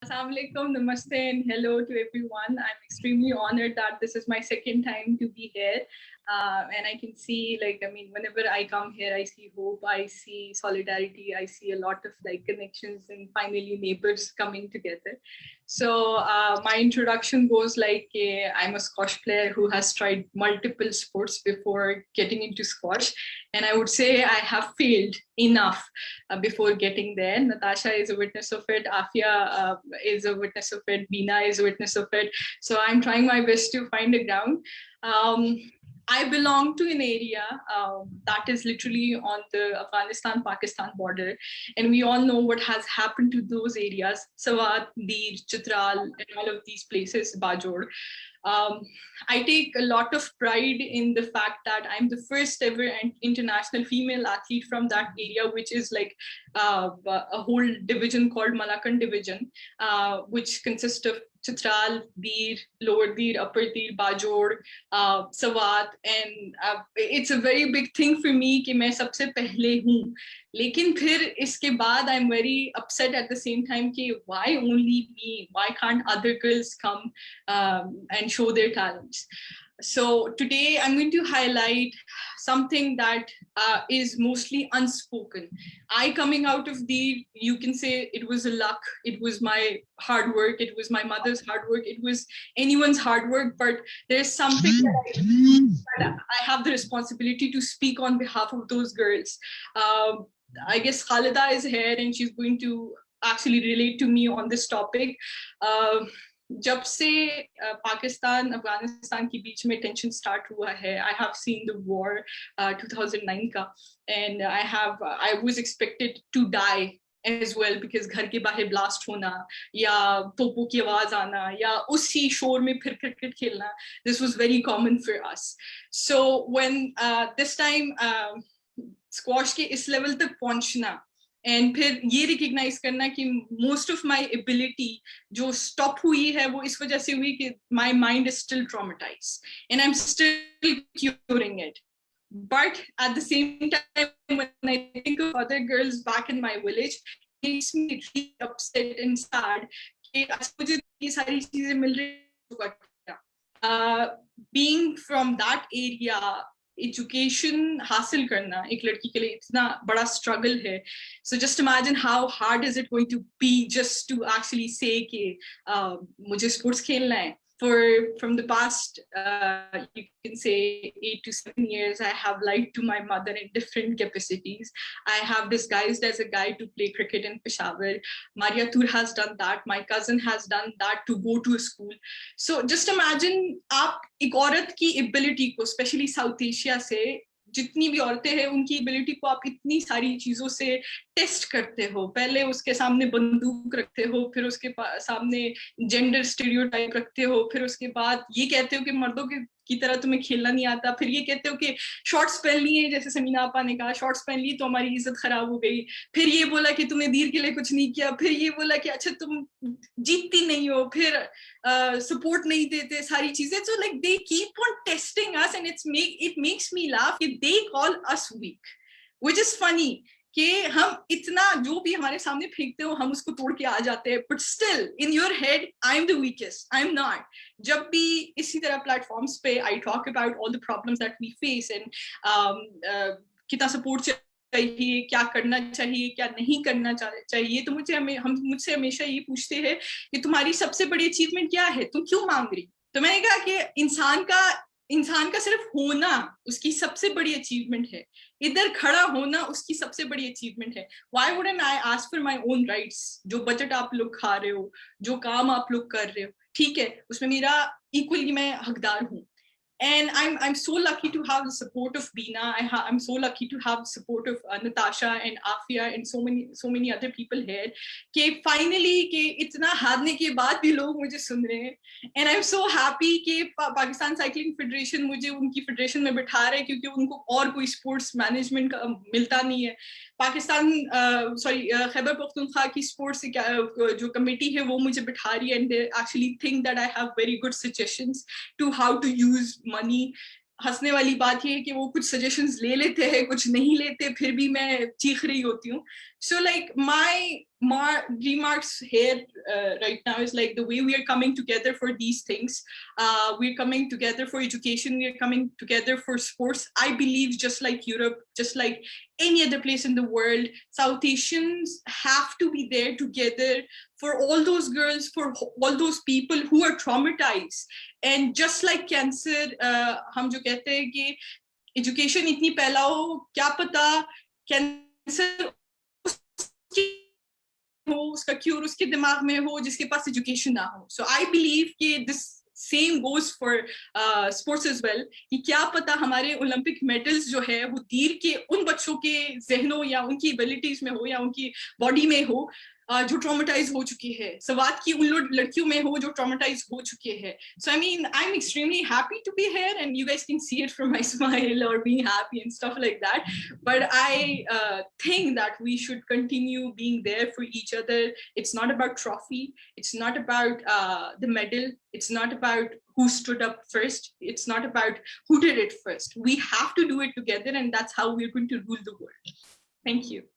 Assalamu alaikum, namaste, and hello to everyone. I'm extremely honored that this is my second time to be here. And I can see, whenever I come here, I see hope, I see solidarity, I see a lot of connections and finally neighbors coming together. So my introduction goes I'm a squash player who has tried multiple sports before getting into squash. And I would say I have failed enough before getting there. Natasha is a witness of it. Afia is a witness of it. Bina is a witness of it. So I'm trying my best to find a ground. I belong to an area that is literally on the Afghanistan-Pakistan border. And we all know what has happened to those areas, Sawat, Dir, Chitral, and all of these places, Bajor. I take a lot of pride in the fact that I'm the first ever international female athlete from that area, which is a whole division called Malakand Division, which consists of Chitral, Dir, Lower Dir, Upper Dir, Bajor, Sawat, and it's a very big thing for me कि मैं सबसे पहले हूँ. लेकिन फिर इसके बाद I'm very upset at the same time कि why only me? Why can't other girls come and show their talents? So today I'm going to highlight something that is mostly unspoken. I coming out of you can say it was a luck, it was my hard work, it was my mother's hard work, it was anyone's hard work, but there's something that I have the responsibility to speak on behalf of those girls. I guess Khalida is here and she's going to actually relate to me on this topic. जब से पाकिस्तान अफगानिस्तान के बीच में tension start हुआ है, I have seen the war 2009 का, and I was expected to die as well because घर के बाहर blast होना या तोपों की आवाज आना या उसी शोर में फिर क्रिकेट खेलना, this was very common for us. So when this time squash के इस level तक पहुंचना and फिर ये रिकग्नाइज करना कि मोस्ट ऑफ माई एबिलिटी जो स्टॉप हुई है वो इस वजह से हुई कि my mind is still traumatised and I am still curing it. But at the same time, when I think of other girls back in my village, it makes me really upset and sad कि मुझे ये सारी चीजें मिल रही हैं. Being from that area, education हासिल करना एक लड़की के लिए इतना बड़ा स्ट्रगल है. So just imagine how hard is it going to be just to actually say कि मुझे स्पोर्ट्स खेलना है. From the past, you can say 8 to 7 years, I have lied to my mother in different capacities. I have disguised as a guy to play cricket in Peshawar. Maria Tur has done that. My cousin has done that to go to a school. So just imagine, आप एक औरत की ability को, especially South Asia से, जितनी भी औरतें हैं उनकी एबिलिटी को आप इतनी सारी चीजों से टेस्ट करते हो. पहले उसके सामने बंदूक रखते हो, फिर उसके सामने जेंडर स्टीरियोटाइप रखते हो, फिर उसके बाद ये कहते हो कि मर्दों की तरह तुम्हें खेलना नहीं आता, फिर ये कहते हो कि शॉर्ट्स पहन लिए, जैसे समीना आपा ने कहा शॉर्ट्स पहन लिए तो हमारी इज्जत खराब हो गई, फिर ये बोला कि तुमने दीर के लिए कुछ नहीं किया, फिर ये बोला कि अच्छा तुम जीतती नहीं हो, फिर सपोर्ट नहीं देते, सारी चीजें. So like they keep on testing us and it makes me laugh कि they call us weak, which is funny कि हम इतना जो भी हमारे सामने फेंकते हो हम उसको तोड़ के आ जाते हैं, but still in your head I'm the weakest, I'm not. जब भी इसी तरह प्लेटफॉर्म्स पे I talk about all the problems that we face and कितना सपोर्ट चाहिए, क्या करना चाहिए, क्या नहीं करना चाहिए, तो मुझसे हमेशा ये पूछते हैं कि तुम्हारी सबसे बड़ी अचीवमेंट क्या है, तुम क्यों मांग रही. तो मैंने कहा कि इंसान का सिर्फ होना उसकी सबसे बड़ी अचीवमेंट है, इधर खड़ा होना उसकी सबसे बड़ी अचीवमेंट है. Why wouldn't I ask for my own rights? जो बजट आप लोग खा रहे हो, जो काम आप लोग कर रहे हो, ठीक है, उसमें मेरा इक्वली मैं हकदार हूँ. And I'm so lucky to have the support of Bina. I'm so lucky to have the support of Natasha and Afia and so many other people here. कि finally कि इतना हारने के बाद भी लोग मुझे सुन रहे हैं. And I'm so happy कि पाकिस्तान साइकिलिंग फेडरेशन मुझे उनकी फेडरेशन में बिठा रहे हैं क्योंकि उनको और कोई स्पोर्ट्स मैनेजमेंट का मिलता नहीं है. पाकिस्तान खैबर पख्तूनख्वा की स्पोर्ट्स जो कमेटी है वो मुझे बिठा रही है and they actually think that I have very good suggestions to how to use money. हंसने वाली बात ये है कि वो कुछ सजेशंस ले लेते हैं, कुछ नहीं लेते, फिर भी मैं चीख रही होती हूँ. So like my remarks here right now is like the way we are coming together for these things. We're coming together for education. We're coming together for sports. I believe just like Europe, just like any other place in the world, South Asians have to be there together for all those girls, for all those people who are traumatized. And just like cancer, हम जो कहते हैं कि education इतनी फैलाओ, क्या पता cancer हो, उसका क्यूर उसके दिमाग में हो जिसके पास एजुकेशन ना हो. सो आई बिलीव कि this same goes for sports as well, कि क्या पता हमारे ओलंपिक मेडल्स जो है वो दीर के उन बच्चों के जहनों या उनकी एबिलिटीज में हो या उनकी बॉडी में हो जो ट्रॉमेटाइज हो चुकी है, सवात की उन लड़कियों में हो जो ट्रॉमेटाइज हो चुके हैं. सो I mean I am extremely happy to be here and you guys can see it from my smile और being happy and stuff like that. But I think that we should continue being there for each other. It's not about trophy. It's not about the medal. It's not about who stood up first. It's not about who did it first. We have to do it together, and that's how we're going to rule the world. Thank you.